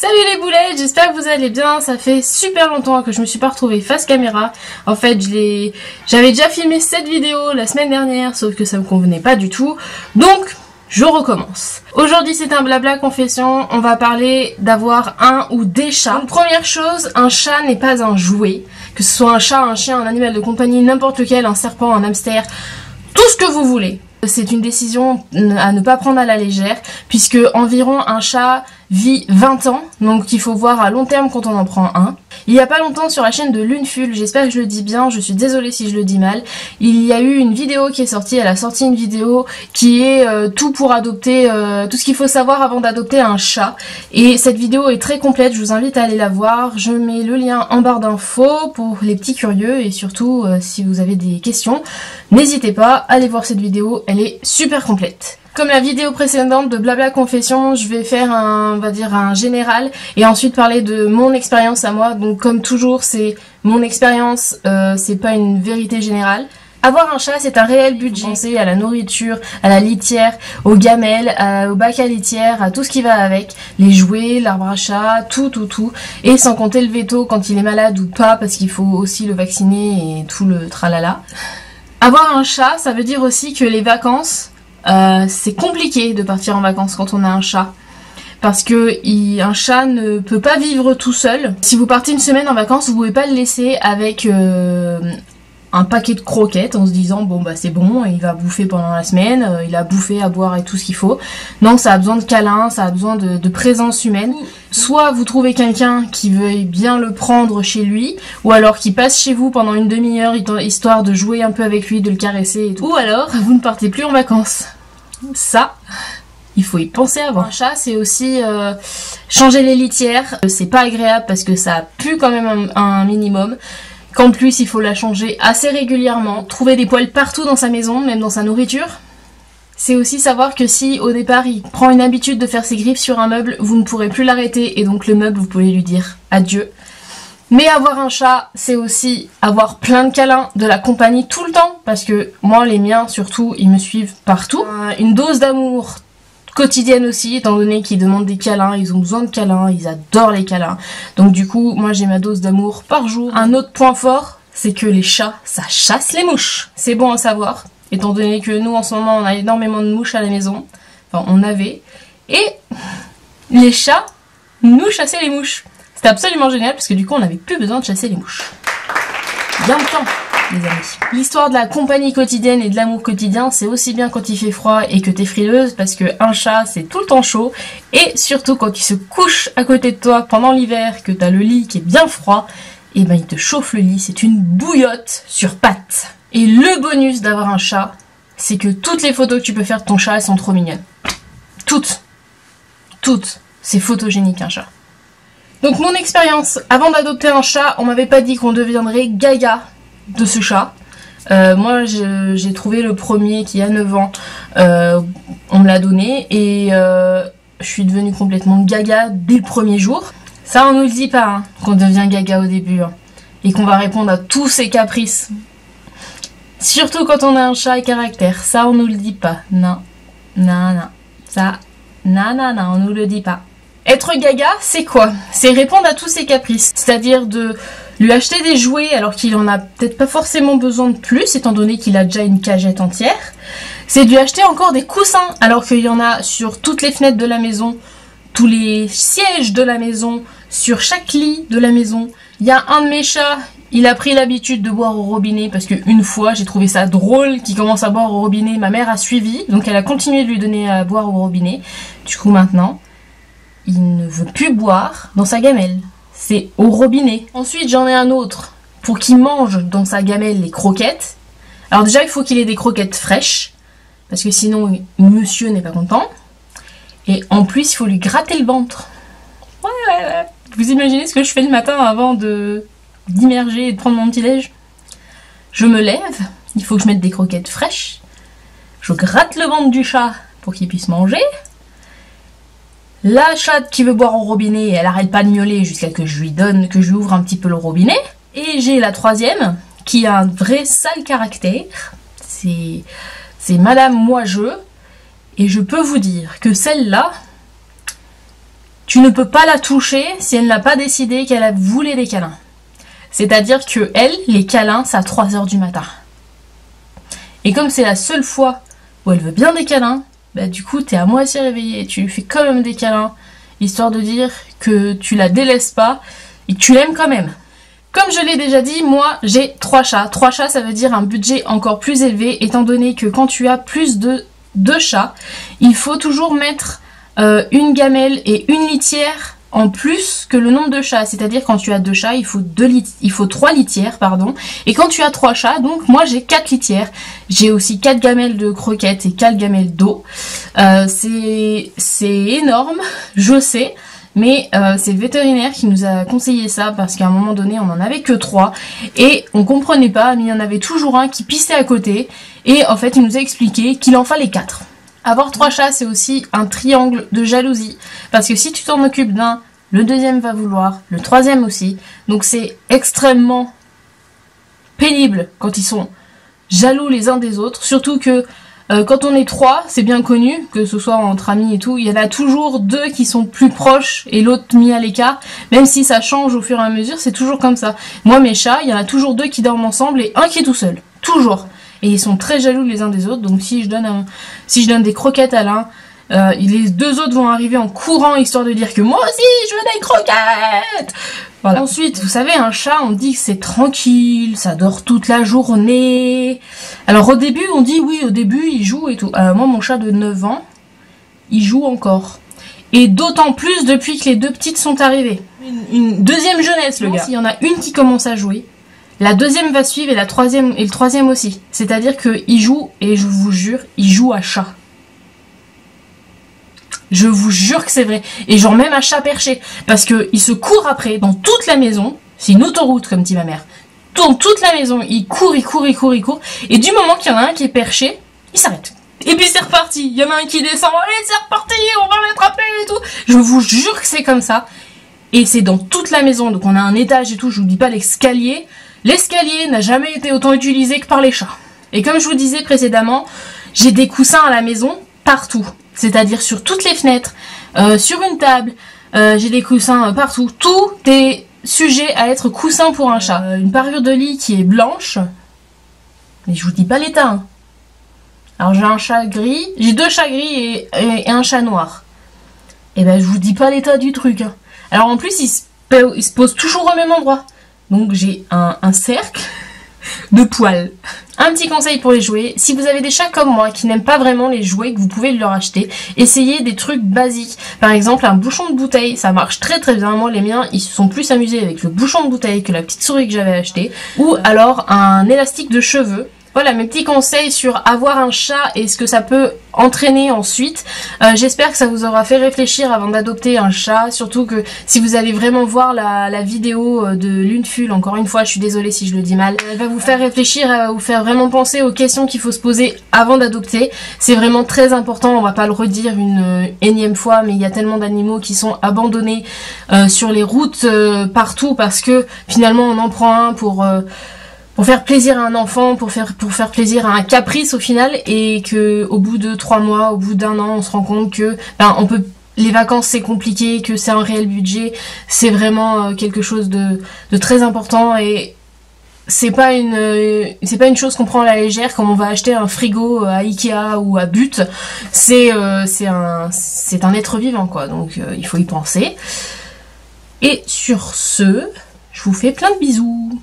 Salut les boulettes, j'espère que vous allez bien. Ça fait super longtemps que je me suis pas retrouvée face caméra. En fait, j'avais déjà filmé cette vidéo la semaine dernière, sauf que ça me convenait pas du tout. Donc, je recommence. Aujourd'hui, c'est un blabla confession. On va parler d'avoir un ou des chats. Donc, première chose, un chat n'est pas un jouet. Que ce soit un chat, un chien, un animal de compagnie, n'importe lequel, un serpent, un hamster, tout ce que vous voulez. C'est une décision à ne pas prendre à la légère, puisque environ un chat vit 20 ans, donc il faut voir à long terme quand on en prend un. Il y a pas longtemps sur la chaîne de Luneful, j'espère que je le dis bien, je suis désolée si je le dis mal, il y a eu une vidéo qui est sortie, elle a sorti une vidéo qui est tout pour adopter, tout ce qu'il faut savoir avant d'adopter un chat. Et cette vidéo est très complète, je vous invite à aller la voir, je mets le lien en barre d'infos pour les petits curieux et surtout si vous avez des questions, n'hésitez pas, allez voir cette vidéo, elle est super complète. Comme la vidéo précédente de Blabla Confession, je vais faire on va dire un général et ensuite parler de mon expérience à moi. Donc comme toujours, c'est mon expérience, c'est pas une vérité générale. Avoir un chat, c'est un réel budget. Pensez à la nourriture, à la litière, aux gamelles, au bac à litière, à tout ce qui va avec. Les jouets, l'arbre à chat, tout. Et sans compter le veto quand il est malade ou pas, parce qu'il faut aussi le vacciner et tout le tralala. Avoir un chat, ça veut dire aussi que les vacances... c'est compliqué de partir en vacances quand on a un chat. Parce que un chat ne peut pas vivre tout seul. Si vous partez une semaine en vacances, vous pouvez pas le laisser avec un paquet de croquettes en se disant bon bah c'est bon, il va bouffer pendant la semaine, il a bouffé, à boire et tout ce qu'il faut. Non, ça a besoin de câlins, ça a besoin de présence humaine. Soit vous trouvez quelqu'un qui veuille bien le prendre chez lui, ou alors qui passe chez vous pendant une demi-heure histoire de jouer un peu avec lui, de le caresser et tout. Ou alors vous ne partez plus en vacances. Ça, il faut y penser avant. Un chat, c'est aussi changer les litières. C'est pas agréable parce que ça pue quand même un minimum. Qu'en plus, il faut la changer assez régulièrement. Trouver des poils partout dans sa maison, même dans sa nourriture. C'est aussi savoir que si, au départ, il prend une habitude de faire ses griffes sur un meuble, vous ne pourrez plus l'arrêter et donc le meuble, vous pouvez lui dire adieu. Mais avoir un chat, c'est aussi avoir plein de câlins, de la compagnie tout le temps, parce que moi, les miens, surtout, ils me suivent partout. Une dose d'amour quotidienne aussi, étant donné qu'ils demandent des câlins, ils ont besoin de câlins, ils adorent les câlins. Donc du coup, moi j'ai ma dose d'amour par jour. Un autre point fort, c'est que les chats, ça chasse les mouches. C'est bon à savoir, étant donné que nous, en ce moment, on a énormément de mouches à la maison. Enfin, on avait. Et les chats nous chassaient les mouches. C'était absolument génial, parce que du coup, on n'avait plus besoin de chasser les mouches. Bien le temps, les amis. L'histoire de la compagnie quotidienne et de l'amour quotidien, c'est aussi bien quand il fait froid et que t'es frileuse, parce que un chat, c'est tout le temps chaud, et surtout quand il se couche à côté de toi pendant l'hiver, que t'as le lit qui est bien froid, et ben il te chauffe le lit, c'est une bouillotte sur pattes. Et le bonus d'avoir un chat, c'est que toutes les photos que tu peux faire de ton chat, elles sont trop mignonnes. Toutes. C'est photogénique un chat. Donc mon expérience, avant d'adopter un chat, on m'avait pas dit qu'on deviendrait gaga de ce chat. Moi j'ai trouvé le premier qui a 9 ans, on me l'a donné et je suis devenue complètement gaga dès le premier jour. Ça on nous le dit pas hein, qu'on devient gaga au début hein, et qu'on va répondre à tous ses caprices. Surtout quand on a un chat à caractère, ça on nous le dit pas. Non, ça, on nous le dit pas. Être gaga, c'est quoi? C'est répondre à tous ses caprices, c'est-à-dire de lui acheter des jouets alors qu'il en a peut-être pas forcément besoin de plus, étant donné qu'il a déjà une cagette entière. C'est de lui acheter encore des coussins, alors qu'il y en a sur toutes les fenêtres de la maison, tous les sièges de la maison, sur chaque lit de la maison. Il y a un de mes chats, il a pris l'habitude de boire au robinet, parce qu'une fois, j'ai trouvé ça drôle qu'il commence à boire au robinet. Ma mère a suivi, donc elle a continué de lui donner à boire au robinet. Du coup, maintenant... il ne veut plus boire dans sa gamelle. C'est au robinet. Ensuite, j'en ai un autre pour qu'il mange dans sa gamelle les croquettes. Alors déjà, il faut qu'il ait des croquettes fraîches, parce que sinon, monsieur n'est pas content. Et en plus, il faut lui gratter le ventre. Ouais. Vous imaginez ce que je fais le matin avant d'immerger et de prendre mon petit-déj? Je me lève, il faut que je mette des croquettes fraîches. Je gratte le ventre du chat pour qu'il puisse manger. La chatte qui veut boire au robinet, elle arrête pas de miauler jusqu'à que je lui ouvre un petit peu le robinet. Et j'ai la troisième, qui a un vrai sale caractère. C'est Madame Moi-je. Et je peux vous dire que celle-là, tu ne peux pas la toucher si elle n'a pas décidé qu'elle voulait des câlins. C'est-à-dire que elle, les câlins, c'est à 3 h du matin. Et comme c'est la seule fois où elle veut bien des câlins, bah du coup t'es à moitié réveillé et tu lui fais quand même des câlins, histoire de dire que tu la délaisses pas et que tu l'aimes quand même. Comme je l'ai déjà dit, moi j'ai 3 chats. 3 chats, ça veut dire un budget encore plus élevé, étant donné que quand tu as plus de 2 chats, il faut toujours mettre une gamelle et une litière en plus que le nombre de chats. C'est-à-dire quand tu as 2 chats, il faut 3 litières, pardon. Et quand tu as 3 chats, donc moi j'ai 4 litières. J'ai aussi 4 gamelles de croquettes et 4 gamelles d'eau. C'est énorme, je sais. Mais c'est le vétérinaire qui nous a conseillé ça parce qu'à un moment donné on en avait que 3 et on comprenait pas, mais il y en avait toujours un qui pissait à côté et en fait il nous a expliqué qu'il en fallait 4. Avoir 3 chats c'est aussi un triangle de jalousie parce que si tu t'en occupes d'un, le deuxième va vouloir, le troisième aussi, donc c'est extrêmement pénible quand ils sont jaloux les uns des autres, surtout que quand on est 3, c'est bien connu, que ce soit entre amis et tout, il y en a toujours 2 qui sont plus proches et l'autre mis à l'écart, même si ça change au fur et à mesure, c'est toujours comme ça. Moi, mes chats, il y en a toujours 2 qui dorment ensemble et un qui est tout seul, toujours. Et ils sont très jaloux les uns des autres, donc si je donne des croquettes à l'un, les 2 autres vont arriver en courant histoire de dire que moi aussi je veux des croquettes. Voilà. Ensuite, vous savez, un chat, on dit que c'est tranquille, ça dort toute la journée. Alors au début, on dit oui, au début, il joue et tout. Moi, mon chat de 9 ans, il joue encore. Et d'autant plus depuis que les 2 petites sont arrivées. Une deuxième jeunesse, le gars. S'il y en a une qui commence à jouer, la deuxième va suivre et la troisième et le troisième aussi. C'est-à-dire qu'il joue, et je vous jure, il joue à chat. Je vous jure que c'est vrai. Et genre même à chat perché. Parce qu'il se court après dans toute la maison. C'est une autoroute comme dit ma mère. Dans toute la maison, il court. Et du moment qu'il y en a un qui est perché, il s'arrête. Et puis c'est reparti. Il y en a un qui descend. Allez, c'est reparti, on va l'attraper et tout. Je vous jure que c'est comme ça. Et c'est dans toute la maison. Donc on a un étage et tout. Je vous dis pas l'escalier. L'escalier n'a jamais été autant utilisé que par les chats. Et comme je vous disais précédemment, j'ai des coussins à la maison partout. C'est-à-dire sur toutes les fenêtres, sur une table, j'ai des coussins partout. Tout est sujet à être coussin pour un chat. Une parure de lit qui est blanche, mais je vous dis pas l'état. Hein. Alors j'ai un chat gris, j'ai 2 chats gris et un chat noir. Et ben je vous dis pas l'état du truc. Hein. Alors en plus il se pose toujours au même endroit. Donc j'ai un cercle de poils. Un petit conseil pour les jouets, si vous avez des chats comme moi qui n'aiment pas vraiment les jouets, que vous pouvez leur acheter, essayez des trucs basiques. Par exemple un bouchon de bouteille, ça marche très très bien. Moi les miens ils se sont plus amusés avec le bouchon de bouteille que la petite souris que j'avais acheté. Ou alors un élastique de cheveux. Voilà mes petits conseils sur avoir un chat et ce que ça peut entraîner ensuite. J'espère que ça vous aura fait réfléchir avant d'adopter un chat. Surtout que si vous allez vraiment voir la vidéo de Luneful, encore une fois je suis désolée si je le dis mal, elle va vous faire réfléchir, elle va vous faire vraiment penser aux questions qu'il faut se poser avant d'adopter. C'est vraiment très important, on va pas le redire une énième fois, mais il y a tellement d'animaux qui sont abandonnés sur les routes partout parce que finalement on en prend un pour faire plaisir à un enfant, pour faire plaisir à un caprice au final, et que au bout de 3 mois, au bout d'1 an, on se rend compte que les vacances c'est compliqué, que c'est un réel budget, c'est vraiment quelque chose de très important et c'est pas une chose qu'on prend à la légère comme on va acheter un frigo à Ikea ou à But. C'est un être vivant quoi, donc il faut y penser. Et sur ce, je vous fais plein de bisous.